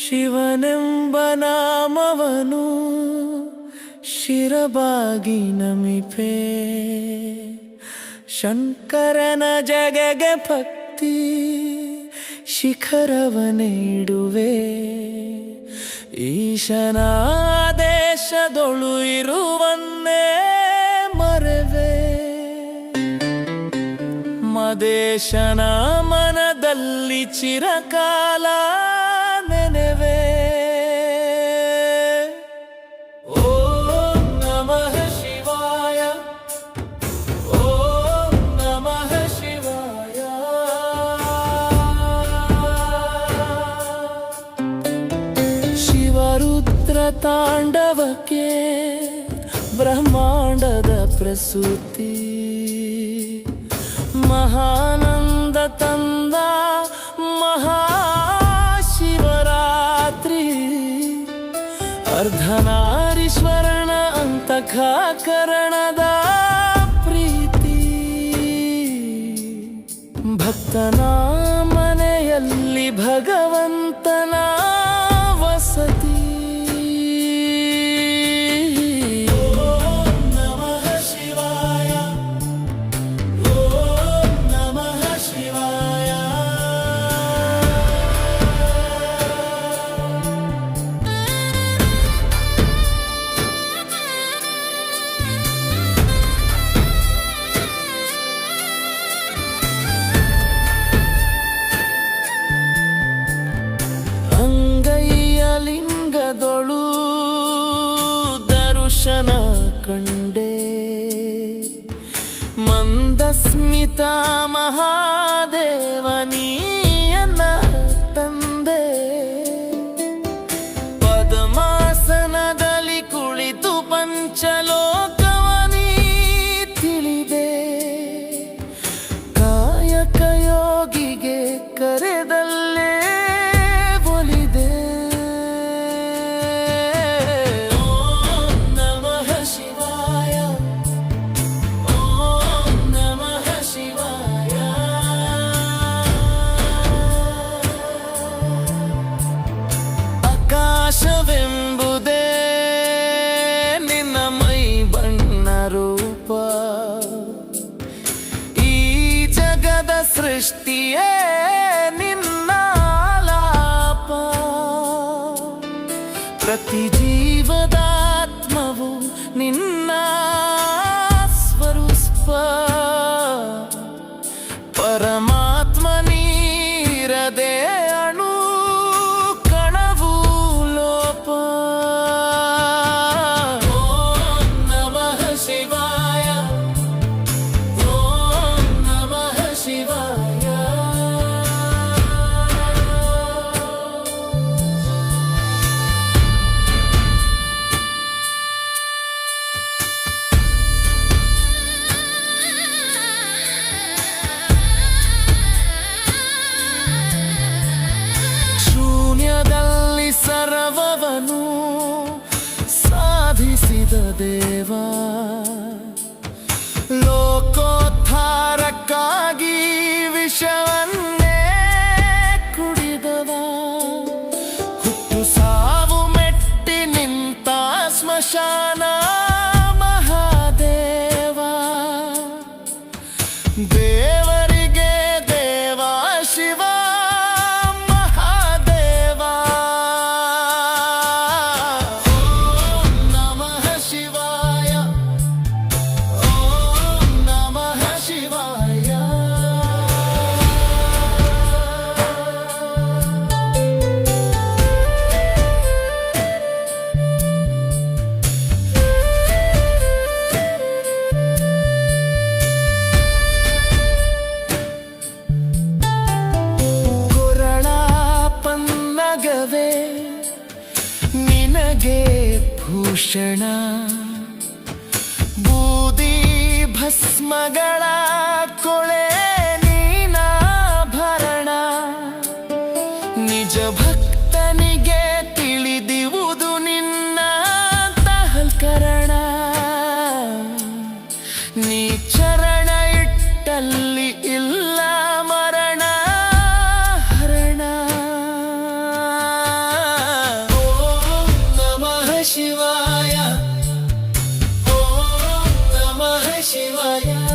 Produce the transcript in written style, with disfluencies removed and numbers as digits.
ಶಿವನೆಂಬ ನಾಮವನು ಶಿರಬಾಗಿ ನಮಿಪೆ, ಶಂಕರನ ಜಗಗೆ ಭಕ್ತಿ ಶಿಖರವನ್ನಿಡುವೆ. ಈಶನ ದೇಶದೊಳು ಇರುವನ್ನೇ ಮರೆವೆ, ಮದೇಶನ ಮನದಲ್ಲಿ ಚಿರಕಾಲ ನೆನೆವೆ. ಓಂ ನಮಃ ಶಿವಾಯ, ಓಂ ನಮಃ ಶಿವಾಯ. ಶಿವರುದ್ರ ತಾಂಡವಕ್ಕೆ ಬ್ರಹ್ಮಾಂಡದ ಪ್ರಸೂತಿ, ಮಹಾನಂದ ತಂದ ಮಹಾಶಿವರಾತ್ರಿ. ಅರ್ಧನಾರೀಶ್ವರನ ಅಂತಃಕರಣದ ಪ್ರೀತಿ, ಭಕ್ತನ ಮನೆಯಲ್ಲಿ ಭಗವಂತನ ವಸತಿ. ಲಿಂಗದೊಳು ದರ್ಶನ ಕಂಡೆ, ಮಂದಸ್ಮಿತ ಮಹಾದೇವನೀಯನ ತಂದೆ. ಪದ್ಮಾಸನದಲ್ಲಿ ಕುಳಿತು ಪಂಚಲೋಕವನಿ ತಿಳಿದೆ, ಕಾಯಕ ಯೋಗಿಗೆ ಕರೆದಲ್ಲೇ ಒಲಿದೆ. ಆಕಾಶವೆಂಬುದೇ ನಿನ್ನ ಮೈ ಬಣ್ಣ ರೂಪ, ಈ ಜಗದ ಸೃಷ್ಟಿಯೇ ನಿನ್ನ ಆಲಾಪ. ಪ್ರತಿ ಜೀವದಾತ್ಮವು ನಿನ್ನ ಸ್ವರೂಪ, ಪರಮಾತ್ಮ ನೀರದೆ ಅಣು ಕಣವು ಲೋಪ. ಓಂ ನಮಃ ಶಿವಾಯ, ಓಂ ನಮಃ ಶಿವಾಯ. ಶೂನ್ಯದಲ್ಲಿ ಸರ್ವವನ್ನು ಸಾಧಿಸಿದ ದೇವ, ಲೋಕೋದ್ಧಾರಕ್ಕಾಗಿ ವಿಷವನ್ನೇ ಕುಡಿದವ. ಹುಟ್ಟು ಸಾವು ಮೆಟ್ಟಿ ನಿಂತ ಸ್ಮಶಾನ ಮಹಾದೇವ, ದೇವರಿಗೆ ದೇವ ಶಿವ ಮಹಾದೇವ. ಓಂ ನಮಃ ಶಿವಾಯ, ಓಂ ನಮಃ ಶಿವಾಯ. ನಿನಗೆ ಭೂಷಣ, ಬೂದಿ ಭಸ್ಮಗಳ ಕೊಳೆ ನೀನಾಭರಣ. ನಿಜ ಭಕ್ತನಿಗೆ ತಿಳಿದಿವುದು ನಿನ್ನ ಅಂತಃಕರಣ, ನೀ ಚರಣ ಇಟ್ಟಲ್ಲಿ ಇಲ್ಲ ಮರಣ ಹರಣ. ಶಿವಾಯ